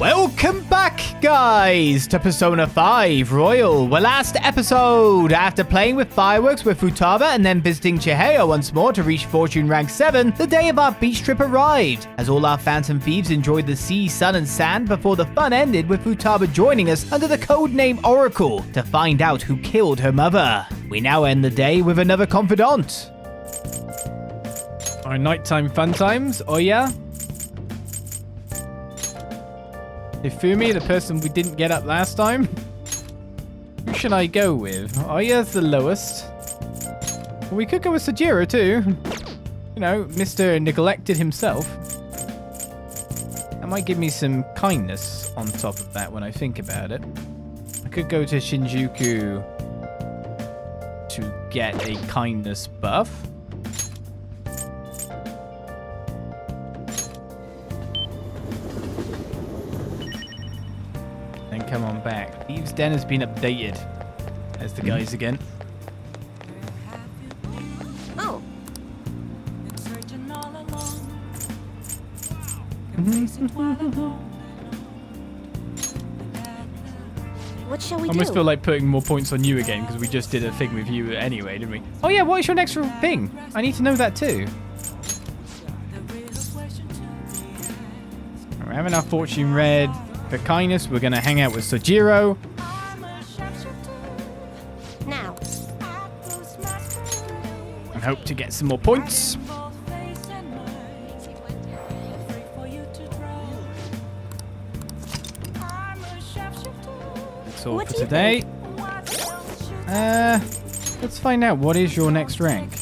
Welcome back, guys, to Persona 5 Royal. Well, last episode, after playing with fireworks with Futaba and then visiting Chihaya once more to reach Fortune Rank 7, the day of our beach trip arrived, as all our Phantom Thieves enjoyed the sea, sun, and sand before the fun ended with Futaba joining us under the codename Oracle to find out who killed her mother. We now end the day with another Confidant. Our nighttime fun times, oh yeah? Ifumi, the person we didn't get up last time? Who should I go with? Oya's the lowest. We could go with Sajira too. You know, Mr. Neglected himself. That might give me some kindness on top of that when I think about it. I could go to Shinjuku to get a kindness buff. Come on back. Thieves' Den has been updated. There's the guys again. Oh. What shall we do? I almost feel like putting more points on you again because we just did a thing with you anyway, didn't we? Oh yeah, what is your next thing? I need to know that too. We're having our fortune red. For kindness, we're going to hang out with Sojiro. Now. And hope to get some more points. That's all for today. Let's find out, what is your next rank?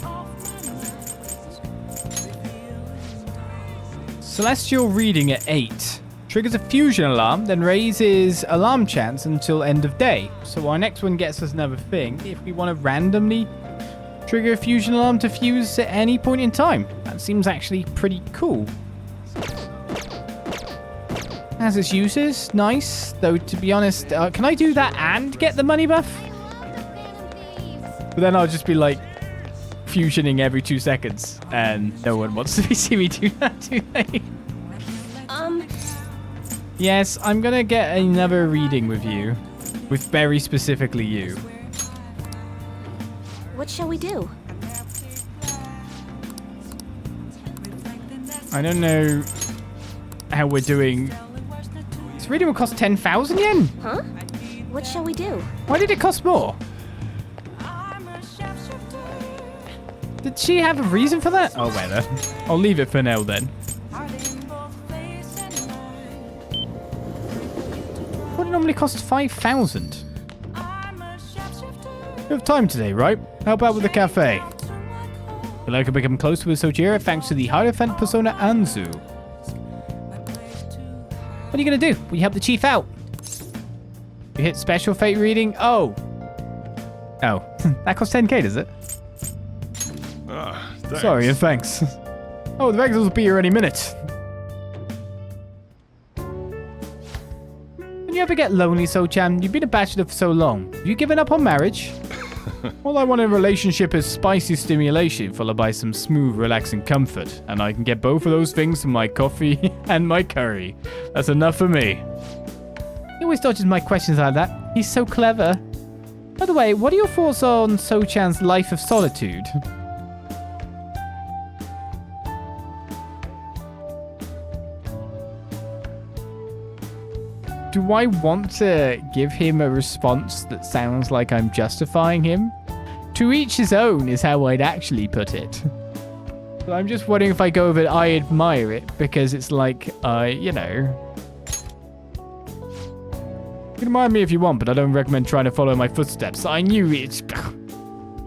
Celestial reading at 8. Triggers a fusion alarm, then raises alarm chance until end of day. So our next one gets us another thing. If we want to randomly trigger a fusion alarm to fuse at any point in time. That seems actually pretty cool. Has its uses. Nice. Though, to be honest, can I do that and get the money buff? But then I'll just be like fusioning every 2 seconds. And no one wants to see me do that, do they? Yes, I'm going to get another reading with you. With very specifically you. What shall we do? I don't know how we're doing. This reading will cost 10,000 yen? Huh? What shall we do? Why did it cost more? Did she have a reason for that? Oh, well, I'll leave it for now then. Normally costs 5,000. You have time today, right? Help out with the cafe. Would like to become closer with Sojiro thanks to the Hierophant persona Anzu. What are you going to do? Will you help the chief out? You hit special fate reading? Oh. That costs 10k, does it? Sorry, and thanks. Oh, the Vexels will be here any minute. You ever get lonely, So-chan? You've been a bachelor for so long. Have you given up on marriage? All I want in a relationship is spicy stimulation followed by some smooth, relaxing comfort. And I can get both of those things from my coffee and my curry. That's enough for me. He always dodges my questions like that. He's so clever. By the way, what are your thoughts on So-chan's life of solitude? Do I want to give him a response that sounds like I'm justifying him? To each his own is how I'd actually put it. But I'm just wondering if I go with it, I admire it, because it's like, you know. You can admire me if you want, but I don't recommend trying to follow my footsteps. I knew it.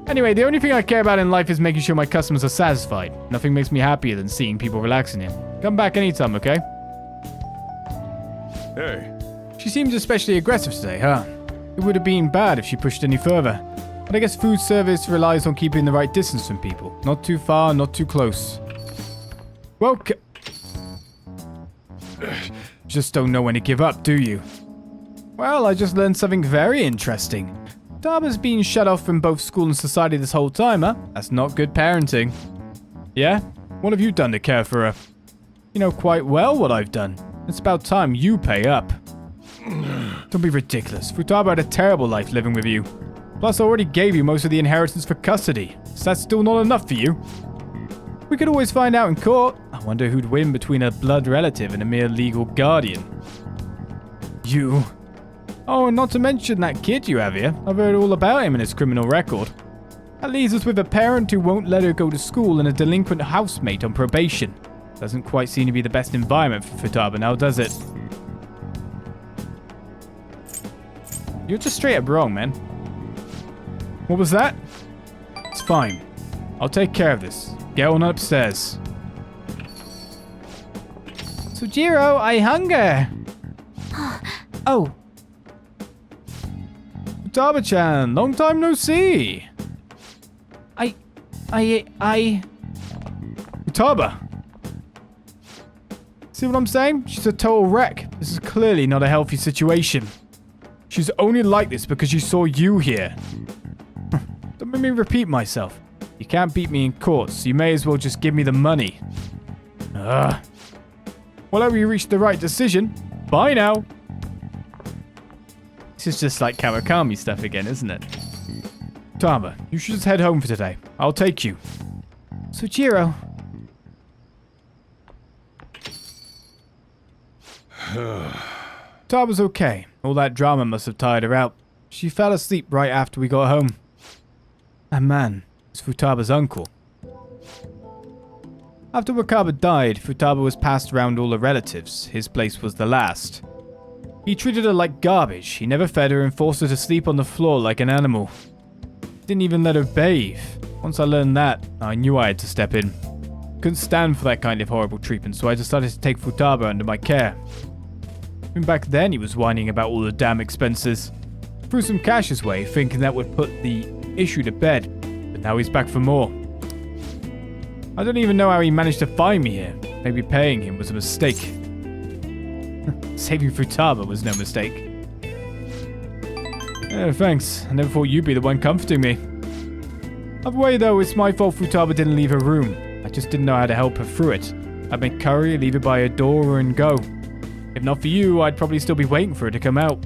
Anyway, the only thing I care about in life is making sure my customers are satisfied. Nothing makes me happier than seeing people relaxing here. Come back anytime, okay? Hey. She seems especially aggressive today, huh? It would have been bad if she pushed any further. But I guess food service relies on keeping the right distance from people. Not too far, not too close. Welcome. Just don't know when to give up, do you? Well, I just learned something very interesting. Futaba's been shut off from both school and society this whole time, huh? That's not good parenting. Yeah? What have you done to care for her? You know quite well what I've done. It's about time you pay up. Don't be ridiculous. Futaba had a terrible life living with you. Plus, I already gave you most of the inheritance for custody. So that's still not enough for you? We could always find out in court. I wonder who'd win between a blood relative and a mere legal guardian. You. Oh, and not to mention that kid you have here. I've heard all about him and his criminal record. That leaves us with a parent who won't let her go to school and a delinquent housemate on probation. Doesn't quite seem to be the best environment for Futaba now, does it? You're just straight up wrong, man. What was that? It's fine. I'll take care of this. Get on upstairs. Sojiro, I hunger. Oh. Futaba-chan, long time no see. Futaba. See what I'm saying? She's a total wreck. This is clearly not a healthy situation. She's only like this because she saw you here. Don't make me repeat myself. You can't beat me in court, so you may as well just give me the money. Well, have you reached the right decision? Bye now. This is just like Kawakami stuff again, isn't it? Futaba, you should just head home for today. I'll take you. Sojiro. Futaba's okay. All that drama must have tired her out. She fell asleep right after we got home. That man was Futaba's uncle. After Wakaba died, Futaba was passed around all the relatives. His place was the last. He treated her like garbage. He never fed her and forced her to sleep on the floor like an animal. Didn't even let her bathe. Once I learned that, I knew I had to step in. Couldn't stand for that kind of horrible treatment, so I decided to take Futaba under my care. Even back then, he was whining about all the damn expenses. Threw some cash his way, thinking that would put the issue to bed, but now he's back for more. I don't even know how he managed to find me here. Maybe paying him was a mistake. Saving Futaba was no mistake. Thanks. I never thought you'd be the one comforting me. Either way though, it's my fault Futaba didn't leave her room. I just didn't know how to help her through it. I'd make curry, leave it by her door, and go. If not for you, I'd probably still be waiting for her to come out.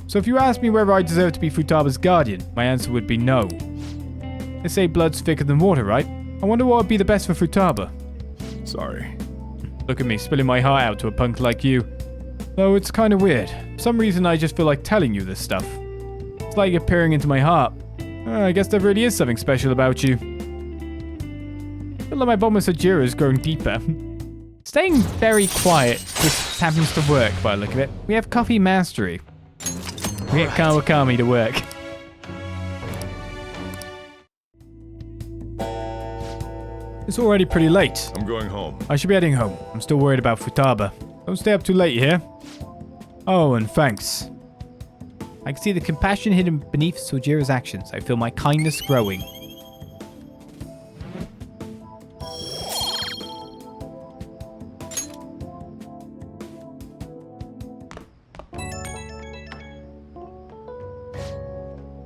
So if you ask me whether I deserve to be Futaba's guardian, my answer would be no. They say blood's thicker than water, right? I wonder what would be the best for Futaba. Sorry. Look at me, spilling my heart out to a punk like you. Though it's kind of weird. For some reason I just feel like telling you this stuff. It's like you're peering into my heart. I guess there really is something special about you. I feel like my bond with Sojiro has grown deeper. Staying very quiet just happens to work by the look of it. We have coffee mastery. We get Kawakami to work. It's already pretty late. I'm going home. I should be heading home. I'm still worried about Futaba. Don't stay up too late, you hear? Oh, and thanks. I can see the compassion hidden beneath Sojiro's actions. I feel my kindness growing.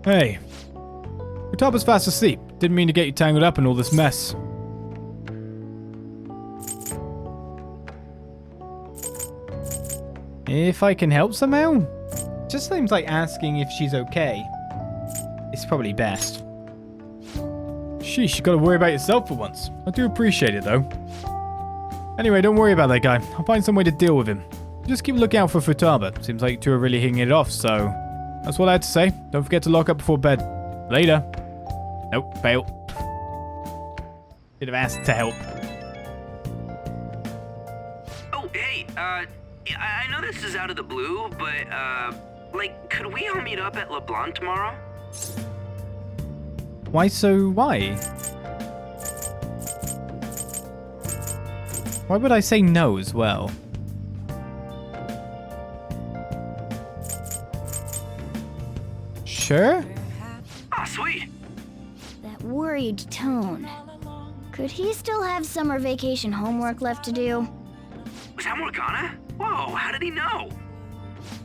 Hey. Futaba's fast asleep. Didn't mean to get you tangled up in all this mess. If I can help somehow? Just seems like asking if she's okay. It's probably best. Sheesh, you gotta worry about yourself for once. I do appreciate it though. Anyway, don't worry about that guy. I'll find some way to deal with him. Just keep looking out for Futaba. Seems like you two are really hitting it off, so... That's what I had to say. Don't forget to lock up before bed. Later. Nope, fail. Should have asked to help. Oh, hey, I know this is out of the blue, but, like, could we all meet up at LeBlanc tomorrow? Why so why? Why would I say no as well? Sure? Ah, sweet. That worried tone. Could he still have summer vacation homework left to do? Was that Morgana? Whoa, how did he know?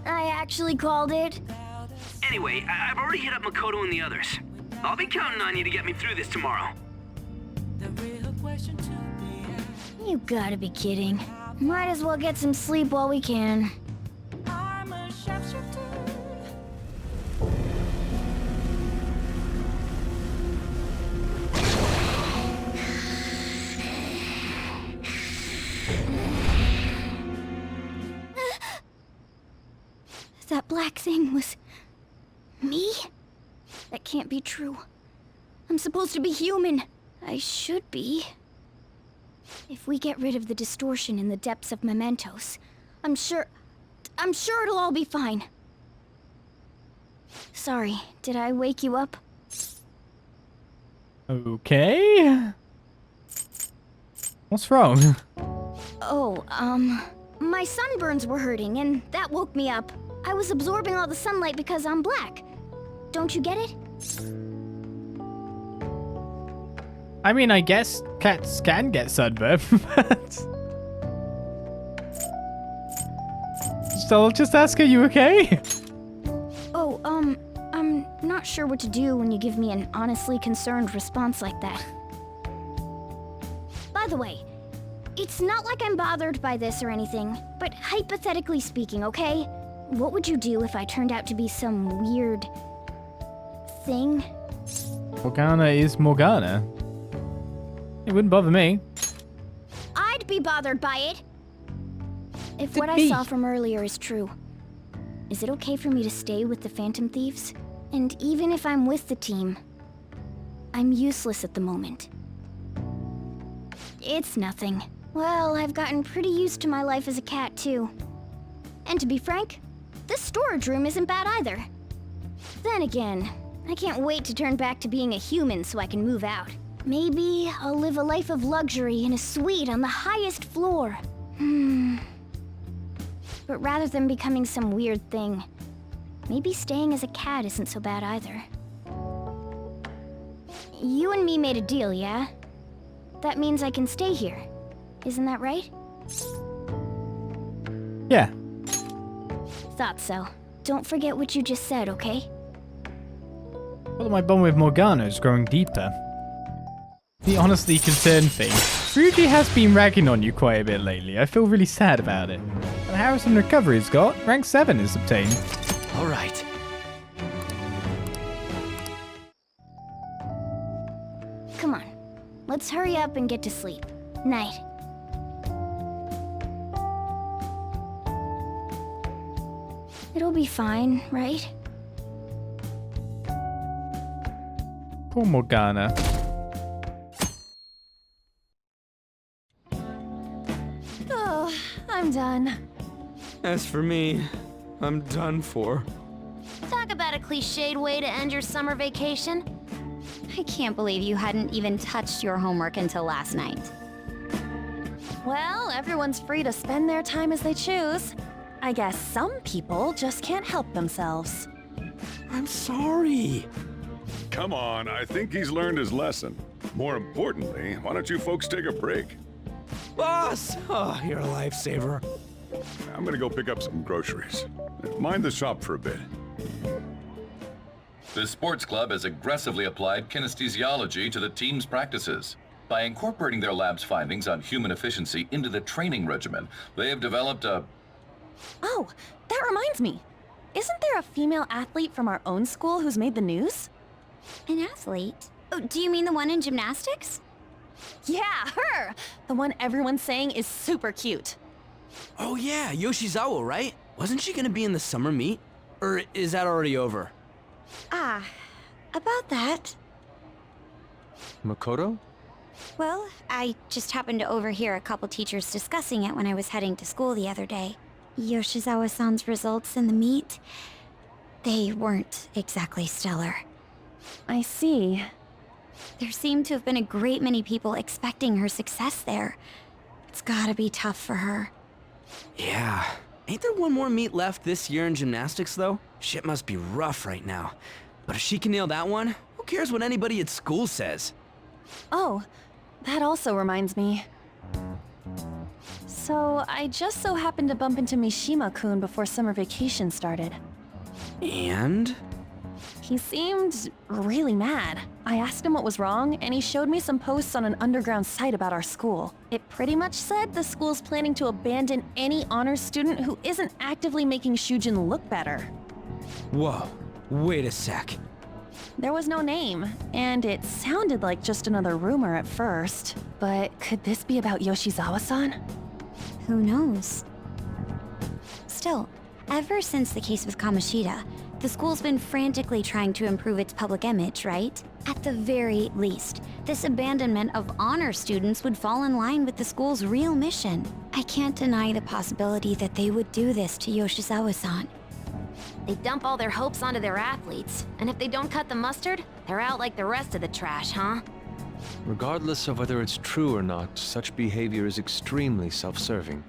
I actually called it. Anyway, I've already hit up Makoto and the others. I'll be counting on you to get me through this tomorrow. You gotta be kidding. Might as well get some sleep while we can. That black thing was... me? That can't be true. I'm supposed to be human. I should be. If we get rid of the distortion in the depths of mementos, I'm sure it'll all be fine. Sorry, did I wake you up? Okay. What's wrong? Oh, my sunburns were hurting and that woke me up. I was absorbing all the sunlight because I'm black. Don't you get it? I mean, I guess cats can get sunburn, but... So I'll just ask, are you okay? Oh, I'm not sure what to do when you give me an honestly concerned response like that. By the way, it's not like I'm bothered by this or anything, but hypothetically speaking, okay? What would you do if I turned out to be some weird... thing? Morgana is Morgana. It wouldn't bother me. I'd be bothered by it! If what I me. saw from earlier is true, is it okay for me to stay with the Phantom Thieves? And even if I'm with the team, I'm useless at the moment. It's nothing. Well, I've gotten pretty used to my life as a cat, too. And to be frank, this storage room isn't bad either. Then again, I can't wait to turn back to being a human so I can move out. Maybe I'll live a life of luxury in a suite on the highest floor. But rather than becoming some weird thing, maybe staying as a cat isn't so bad either. You and me made a deal, yeah? That means I can stay here. Isn't that right? Yeah. Thought so. Don't forget what you just said, okay? Well, my bond with Morgana is growing deeper. The honestly concerned thing. Ryuji has been ragging on you quite a bit lately. I feel really sad about it. And Harrison Recovery's got rank 7 is obtained. All right. Come on. Let's hurry up and get to sleep. Night. It'll be fine, right? Poor Morgana. Oh, I'm done. As for me, I'm done for. Talk about a cliched way to end your summer vacation. I can't believe you hadn't even touched your homework until last night. Well, everyone's free to spend their time as they choose. I guess some people just can't help themselves. I'm sorry. Come on, I think he's learned his lesson. More importantly, why don't you folks take a break? Boss! Oh, you're a lifesaver. I'm gonna go pick up some groceries. Mind the shop for a bit. The sports club has aggressively applied kinesthesiology to the team's practices. By incorporating their lab's findings on human efficiency into the training regimen, they have developed a... Oh, that reminds me. Isn't there a female athlete from our own school who's made the news? An athlete? Oh, do you mean the one in gymnastics? Yeah, her! The one everyone's saying is super cute. Oh yeah, Yoshizawa, right? Wasn't she gonna be in the summer meet? Or is that already over? Ah, about that. Makoto? Well, I just happened to overhear a couple teachers discussing it when I was heading to school the other day. Yoshizawa-san's results in the meet, they weren't exactly stellar. I see. There seemed to have been a great many people expecting her success there. It's gotta be tough for her. Yeah. Ain't there one more meet left this year in gymnastics, though? Shit must be rough right now. But if she can nail that one, who cares what anybody at school says? Oh, that also reminds me. So, I just so happened to bump into Mishima-kun before summer vacation started. And? He seemed really mad. I asked him what was wrong, and he showed me some posts on an underground site about our school. It pretty much said the school's planning to abandon any honors student who isn't actively making Shujin look better. Whoa, wait a sec. There was no name, and it sounded like just another rumor at first. But could this be about Yoshizawa-san? Who knows? Still, ever since the case with Kamoshida, the school's been frantically trying to improve its public image, right? At the very least, this abandonment of honor students would fall in line with the school's real mission. I can't deny the possibility that they would do this to Yoshizawa-san. They dump all their hopes onto their athletes, and if they don't cut the mustard, they're out like the rest of the trash, huh? Regardless of whether it's true or not, such behavior is extremely self-serving.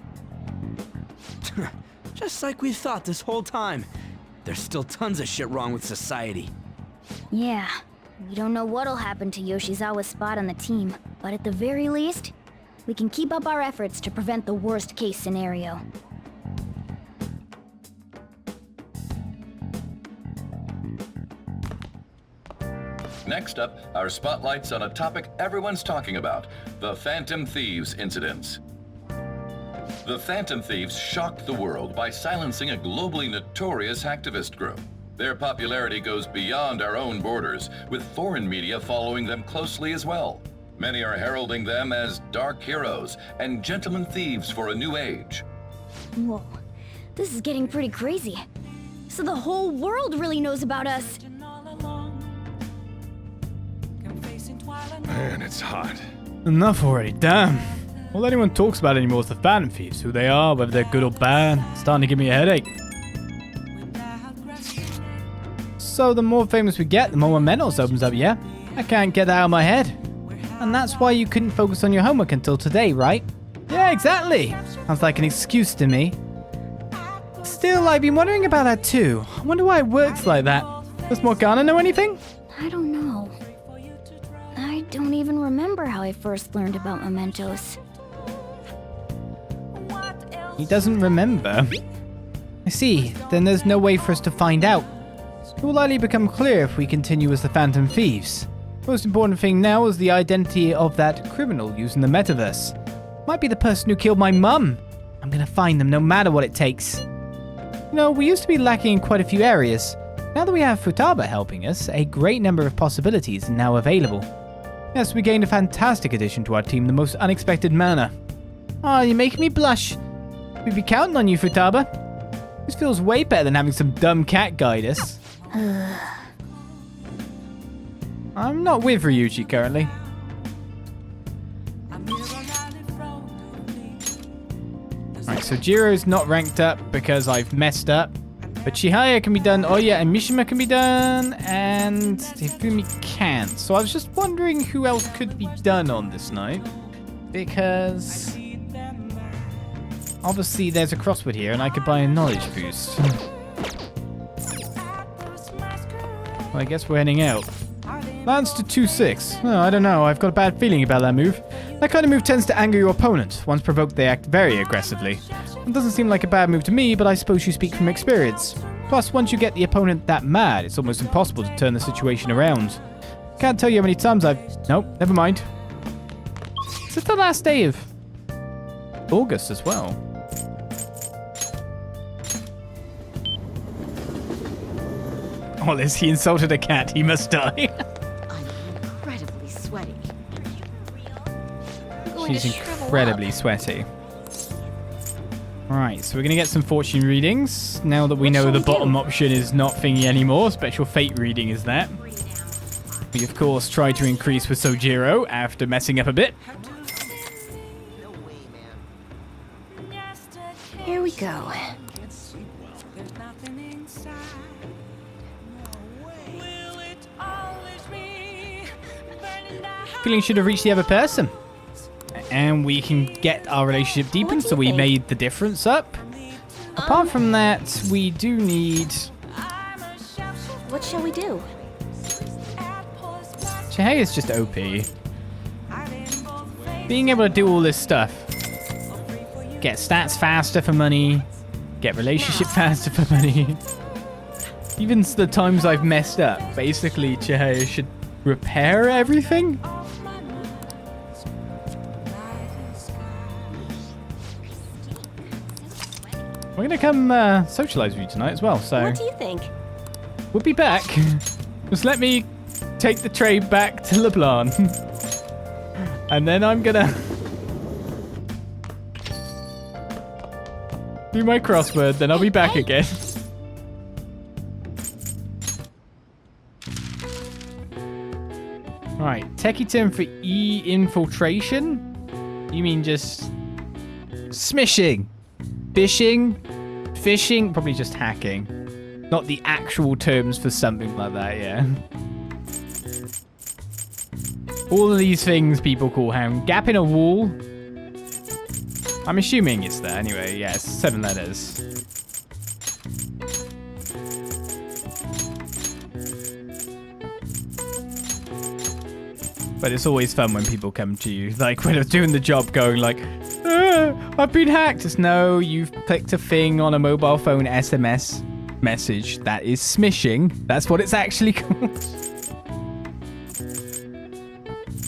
Just like we thought this whole time. There's still tons of shit wrong with society. Yeah, we don't know what'll happen to Yoshizawa's spot on the team, but at the very least, we can keep up our efforts to prevent the worst case scenario. Next up, our spotlight's on a topic everyone's talking about, the Phantom Thieves incidents. The Phantom Thieves shocked the world by silencing a globally notorious hacktivist group. Their popularity goes beyond our own borders, with foreign media following them closely as well. Many are heralding them as dark heroes and gentlemen thieves for a new age. Whoa, this is getting pretty crazy. So the whole world really knows about us. Man, it's hot. Enough already, damn. All anyone talks about anymore is the Phantom Thieves, who they are, whether they're good or bad. It's starting to give me a headache. So the more famous we get, the more mementos opens up, yeah? I can't get that out of my head. And that's why you couldn't focus on your homework until today, right? Yeah, exactly. Sounds like an excuse to me. Still, I've been wondering about that too. I wonder why it works like that. Does Morgana know anything? I don't know. I don't even remember how I first learned about mementos. He doesn't remember. I see. Then there's no way for us to find out. It will likely become clear if we continue as the Phantom Thieves. Most important thing now is the identity of that criminal using the metaverse. Might be the person who killed my mum. I'm gonna find them no matter what it takes. You know, we used to be lacking in quite a few areas. Now that we have Futaba helping us, a great number of possibilities are now available. Yes, we gained a fantastic addition to our team in the most unexpected manner. Ah, you're making me blush. We'd be counting on you, Futaba. This feels way better than having some dumb cat guide us. I'm not with Ryuji currently. Alright, so Jiro's not ranked up because I've messed up. But Chihaya can be done, oh yeah, and Mishima can be done, and Hifumi can't. So I was just wondering who else could be done on this night. Because obviously there's a crossword here and I could buy a knowledge boost. Well, I guess we're heading out. Lance to 2-6. Oh, I don't know, I've got a bad feeling about that move. That kind of move tends to anger your opponent. Once provoked, they act very aggressively. It doesn't seem like a bad move to me, but I suppose you speak from experience. Plus, once you get the opponent that mad, it's almost impossible to turn the situation around. Can't tell you how many times I've... Nope, never mind. Is this the last day of August as well? Oh, Liz, he insulted a cat. He must die. I'm incredibly sweaty. She's incredibly sweaty. Alright, so we're going to get some fortune readings. Now that we know the bottom option is not thingy anymore, special fate reading is that. We, of course, try to increase with Sojiro after messing up a bit. Here we go. Feeling should have reached the other person. And we can get our relationship deepened, so we made the difference up. Apart from that, we do need... What shall we do? Chihei is just OP. Being able to do all this stuff. Get stats faster for money. Get relationship faster for money. Even the times I've messed up, basically Chihaya should repair everything. We're gonna come socialise with you tonight as well, so... What do you think? We'll be back. Just let me take the tray back to LeBlanc. And then I'm gonna... do my crossword, then I'll be back again. Right, techie term for infiltration? You mean just... smishing? Fishing? Probably just hacking. Not the actual terms for something like that, yeah. All of these things people call ham. Gap in a wall. I'm assuming it's there anyway. Yeah, it's 7 letters. But it's always fun when people come to you. Like when I was doing the job going like, I've been hacked. It's no, you've clicked a thing on a mobile phone SMS message. That is smishing. That's what it's actually called.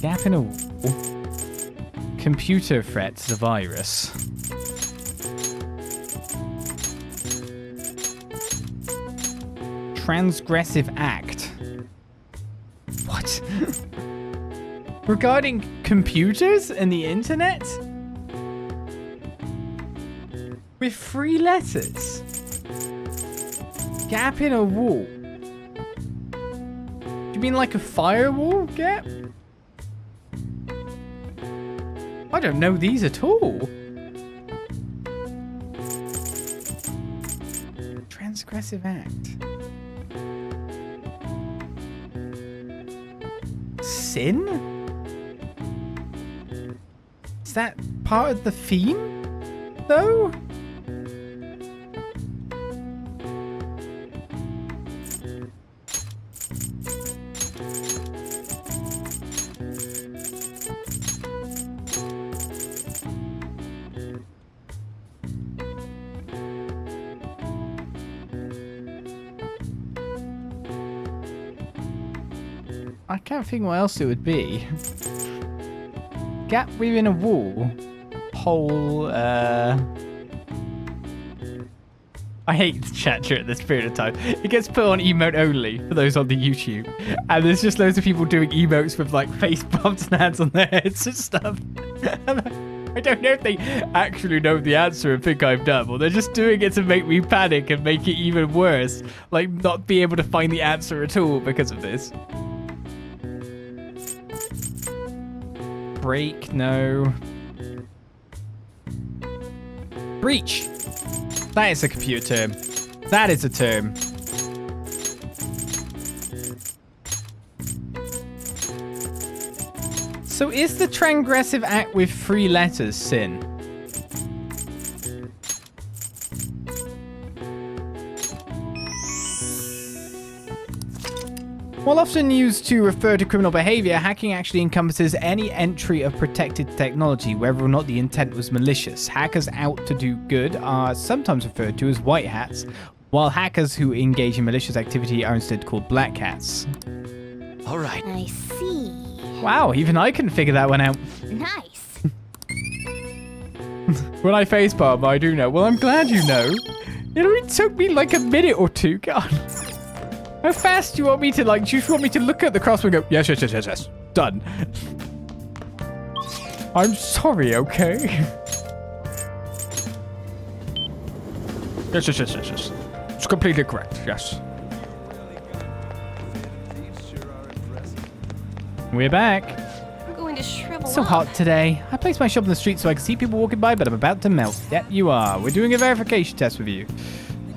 Gap in a wall. Computer threats, the virus. Transgressive act. What? Regarding computers and the internet? With 3 letters. Gap in a wall. Do you mean like a firewall gap? I don't know these at all. Transgressive act. Sin? Is that part of the theme, though? I can't think what else it would be. Gap within a wall. Hole, I hate the chat during this period of time. It gets put on emote only for those on the YouTube. And there's just loads of people doing emotes with like face bumps and hands on their heads and stuff. I don't know if they actually know the answer and think I'm dumb, or they're just doing it to make me panic and make it even worse. Like not be able to find the answer at all because of this. Break, no. Breach. That is a computer term. That is a term. So is the transgressive act with 3 letters sin? While often used to refer to criminal behavior, hacking actually encompasses any entry of protected technology, whether or not the intent was malicious. Hackers out to do good are sometimes referred to as white hats, while hackers who engage in malicious activity are instead called black hats. All right. I see. Wow, even I couldn't figure that one out. Nice. When I facepalm, I do know. Well, I'm glad you know. It only took me like a minute or two. God. How fast do you want me to, like, do you just want me to look at the crossword and go, yes, yes, yes, yes, yes. Done. I'm sorry, okay? Yes, yes, yes, yes, yes. It's completely correct, yes. We're back. I'm going to shrivel It's so hot today. I placed my shop in the street so I can see people walking by, but I'm about to melt. Yep, you are. We're doing a verification test with you.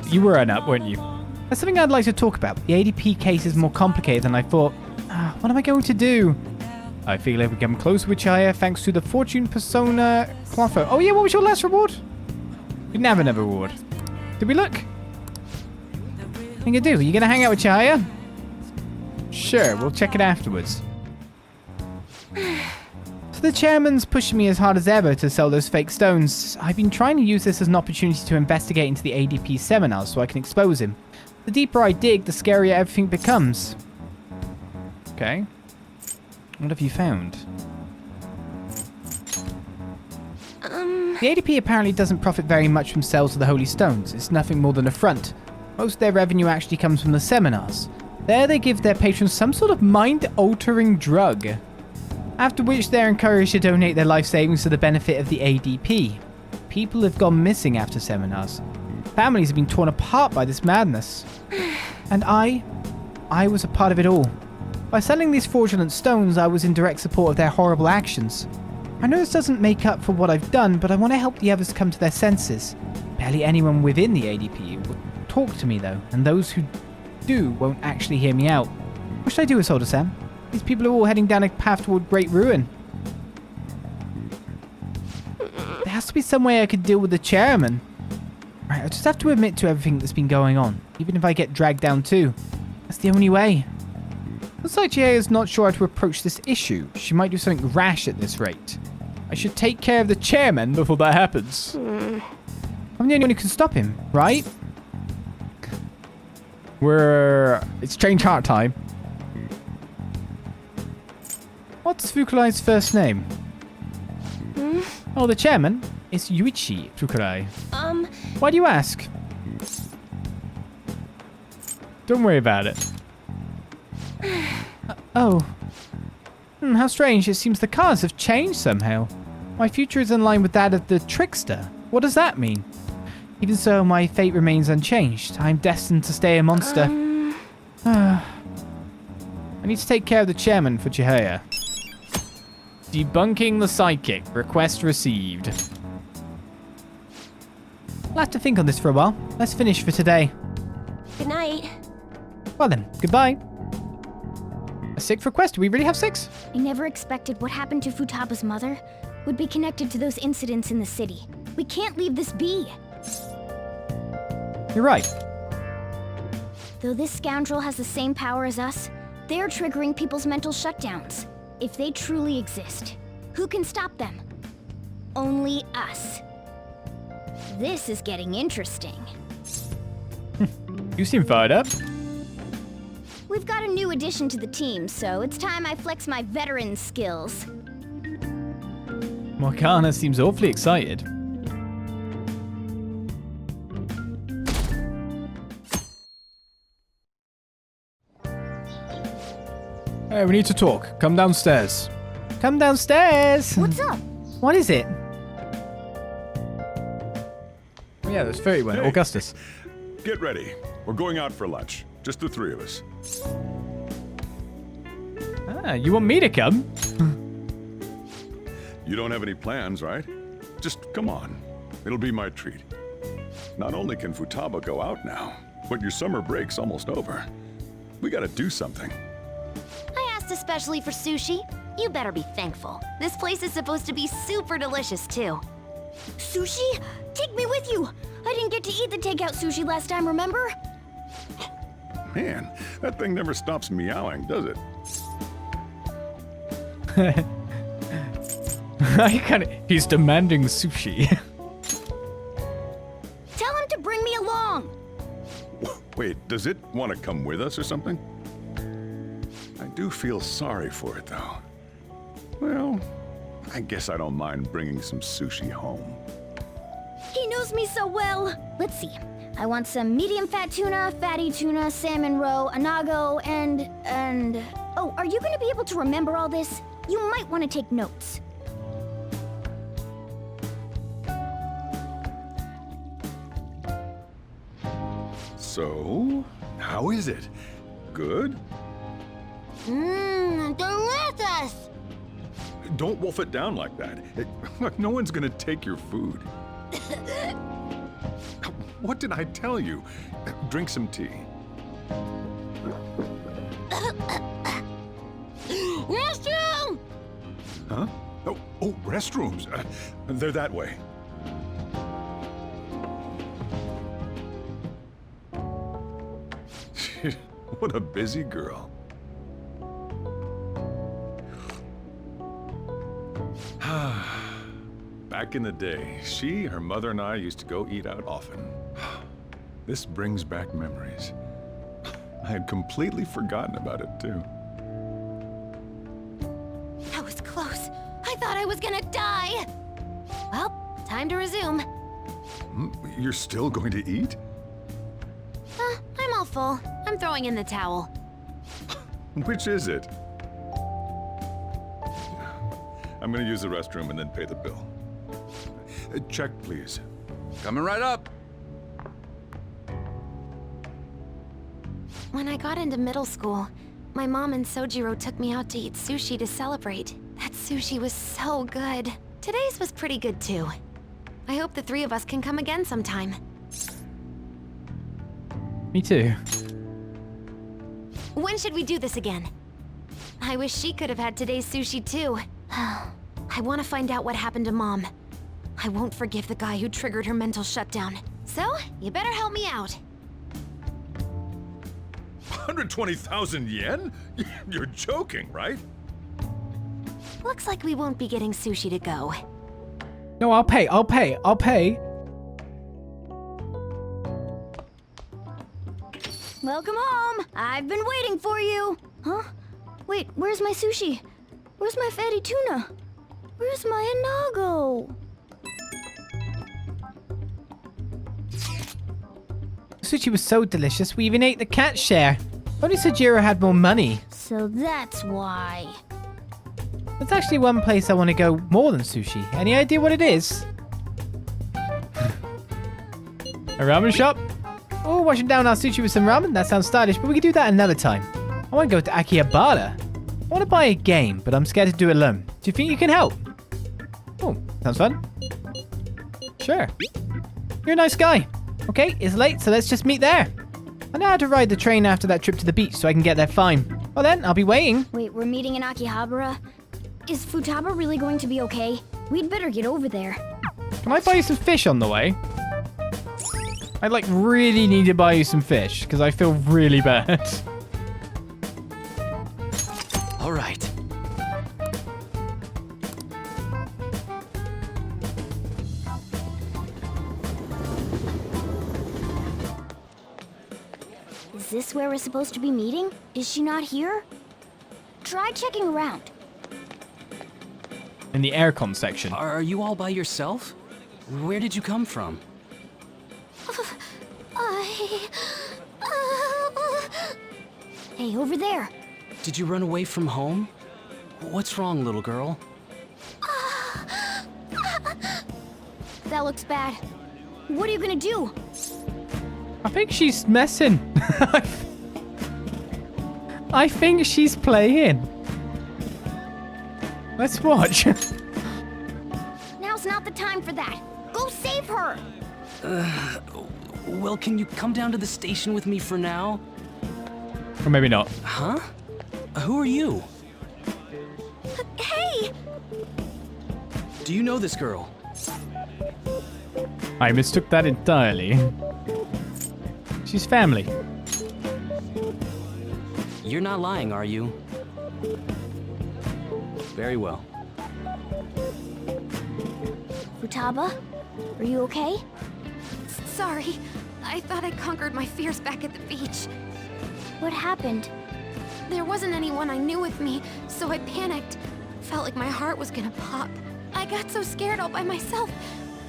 You were up, weren't you? There's something I'd like to talk about. The ADP case is more complicated than I thought. What am I going to do? I feel like we come closer with Chihaya thanks to the Fortune Persona Clotho. Oh yeah, what was your last reward? We didn't have another reward. Did we look? What are you gonna do? Are you gonna hang out with Chihaya? Sure, we'll check it afterwards. So the chairman's pushing me as hard as ever to sell those fake stones. I've been trying to use this as an opportunity to investigate into the ADP seminars so I can expose him. The deeper I dig, the scarier everything becomes. Okay. What have you found? The ADP apparently doesn't profit very much from sales of the holy stones. It's nothing more than a front. Most of their revenue actually comes from the seminars. There they give their patrons some sort of mind-altering drug, after which they're encouraged to donate their life savings to the benefit of the ADP. People have gone missing after seminars. Families have been torn apart by this madness. And I was a part of it all. By selling these fraudulent stones, I was in direct support of their horrible actions. I know this doesn't make up for what I've done, but I want to help the others come to their senses. Barely anyone within the ADP will talk to me though, and those who do won't actually hear me out. What should I do, Isolde Sam? These people are all heading down a path toward great ruin. There has to be some way I could deal with the chairman. Right, I just have to admit to everything that's been going on, even if I get dragged down too. That's the only way. Looks like Chihaya is not sure how to approach this issue. She might do something rash at this rate. I should take care of the chairman before that happens. I'm the only one who can stop him, right? It's change heart time. What's Fukurai's first name? Oh, the chairman? It's Yuichi Fukurai. Why do you ask? Don't worry about it. Oh. How strange. It seems the cards have changed somehow. My future is in line with that of the trickster. What does that mean? Even so, my fate remains unchanged. I'm destined to stay a monster. I need to take care of the chairman for Chihaya. Debunking the sidekick. Request received. I'll have to think on this for a while. Let's finish for today. Good night. Well then, goodbye. A 6th request? Do we really have 6? I never expected what happened to Futaba's mother would be connected to those incidents in the city. We can't leave this be. You're right. Though this scoundrel has the same power as us, they're triggering people's mental shutdowns. If they truly exist, who can stop them? Only us. This is getting interesting. You seem fired up. We've got a new addition to the team, so it's time I flex my veteran skills. Morgana seems awfully excited. Hey, we need to talk. Come downstairs. Come downstairs. What's up? What is it? Oh, yeah, there's 31. Hey. Augustus. Get ready. We're going out for lunch. Just the 3 of us. Ah, you want me to come? You don't have any plans, right? Just come on. It'll be my treat. Not only can Futaba go out now, but your summer break's almost over. We gotta do something. I asked especially for sushi. You better be thankful. This place is supposed to be super delicious, too. Sushi? Take me with you! I didn't get to eat the takeout sushi last time, remember? Man, that thing never stops meowing, does it? He's demanding sushi. Tell him to bring me along! Wait, does it want to come with us or something? I do feel sorry for it, though. Well, I guess I don't mind bringing some sushi home. He knows me so well! Let's see. I want some medium-fat tuna, fatty tuna, salmon roe, anago, and... Oh, are you gonna be able to remember all this? You might want to take notes. So, how is it? Good? Delicious! Don't wolf it down like that. Look, no one's gonna take your food. What did I tell you? Drink some tea. Restroom! Huh? Oh, restrooms. They're that way. What a busy girl. Back in the day, she, her mother, and I used to go eat out often. This brings back memories. I had completely forgotten about it, too. That was close. I thought I was gonna die. Well, time to resume. You're still going to eat? I'm all full. I'm throwing in the towel. Which is it? I'm gonna use the restroom and then pay the bill. Check, please. Coming right up. When I got into middle school, my mom and Sojiro took me out to eat sushi to celebrate. That sushi was so good. Today's was pretty good too. I hope the three of us can come again sometime. Me too. When should we do this again? I wish she could have had today's sushi too. I want to find out what happened to Mom. I won't forgive the guy who triggered her mental shutdown. So, you better help me out. 120,000 yen? You're joking, right? Looks like we won't be getting sushi to go. No, I'll pay. Welcome home. I've been waiting for you. Huh? Wait, where's my sushi? Where's my fatty tuna? Where's my inago? Sushi was so delicious, we even ate the cat share. Only Sojiro had more money. So that's why. There's actually one place I want to go more than sushi. Any idea what it is? A ramen shop? Oh, washing down our sushi with some ramen? That sounds stylish, but we can do that another time. I want to go to Akihabara. I want to buy a game, but I'm scared to do it alone. Do you think you can help? Oh, sounds fun. Sure. You're a nice guy. Okay, it's late, so let's just meet there. I know how to ride the train after that trip to the beach, so I can get there fine. Well then, I'll be waiting. Wait, we're meeting in Akihabara? Is Futaba really going to be okay? We'd better get over there. Can I buy you some fish on the way? I really need to buy you some fish because I feel really bad. All right. Is this where we're supposed to be meeting? Is she not here? Try checking around. In the aircon section. Are you all by yourself? Where did you come from? Hey, over there. Did you run away from home? What's wrong, little girl? That looks bad. What are you gonna do? I think she's messing. I think she's playing. Let's watch. Now's not the time for that. Go save her! Well, can you come down to the station with me for now? Or maybe not. Huh? Who are you? Hey! Do you know this girl? I mistook that entirely. She's family. You're not lying, are you? Very well. Futaba, are you okay? Sorry. I thought I conquered my fears back at the beach. What happened? There wasn't anyone I knew with me, so I panicked. Felt like my heart was gonna pop. I got so scared all by myself.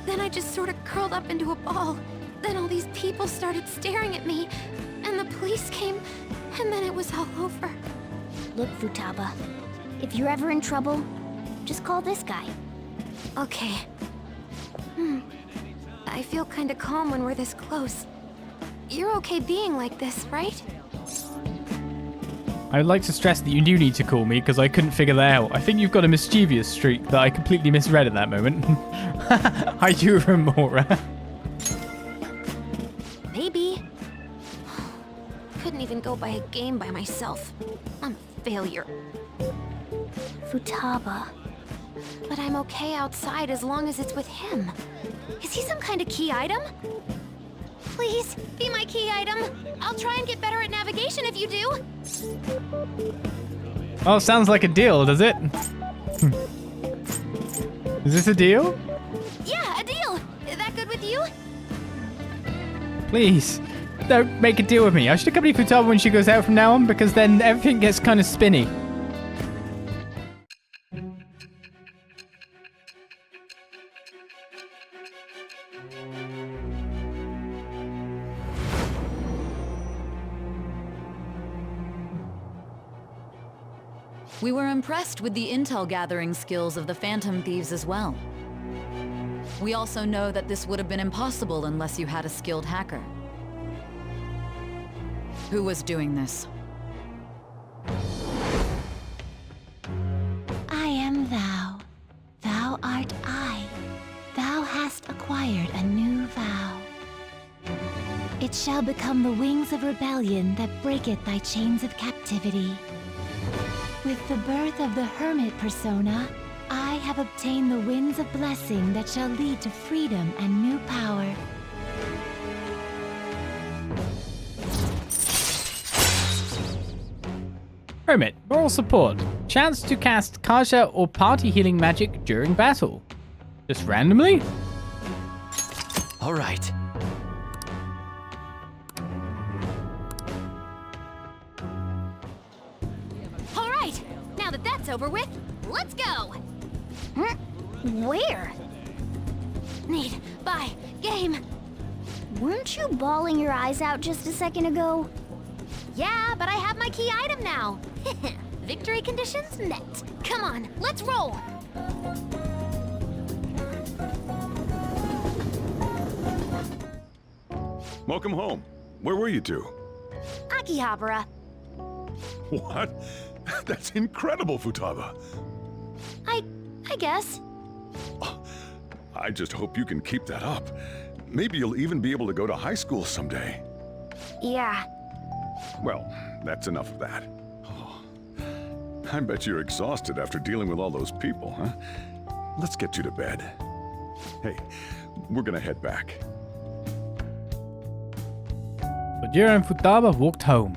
Then I just sort of curled up into a ball. Then all these people started staring at me, and the police came, and then it was all over. Look, Futaba, if you're ever in trouble, just call this guy. Okay. I feel kinda calm when we're this close. You're okay being like this, right? I would like to stress that you do need to call me because I couldn't figure that out. I think you've got a mischievous streak that I completely misread at that moment. I do remember. Maybe. Couldn't even go by a game by myself. I'm a failure. Futaba. But I'm okay outside as long as it's with him. Is he some kind of key item? Please, be my key item. I'll try and get better at navigation if you do. Oh, sounds like a deal, does it? Is this a deal? Yeah, a deal. Is that good with you? Please, don't make a deal with me. I should accompany Futaba when she goes out from now on, because then everything gets kind of spinny. We were impressed with the intel gathering skills of the Phantom Thieves as well. We also know that this would have been impossible unless you had a skilled hacker. Who was doing this? I am thou. Thou art I. Thou hast acquired a new vow. It shall become the wings of rebellion that breaketh thy chains of captivity. With the birth of the Hermit persona, I have obtained the winds of blessing that shall lead to freedom and new power. Hermit, moral support. Chance to cast Kaja or party healing magic during battle. Just randomly? All right. All right. Now that that's over with, let's go. Where? Need, buy, game. Weren't you bawling your eyes out just a second ago? Yeah, but I have my key item now. Victory conditions met. Come on, let's roll. Welcome home. Where were you two? Akihabara. What? That's incredible, Futaba. I guess. I just hope you can keep that up. Maybe you'll even be able to go to high school someday. Yeah. Well, that's enough of that. Oh, I bet you're exhausted after dealing with all those people, huh? Let's get you to bed. Hey, we're gonna head back. Bajira and Futaba walked home.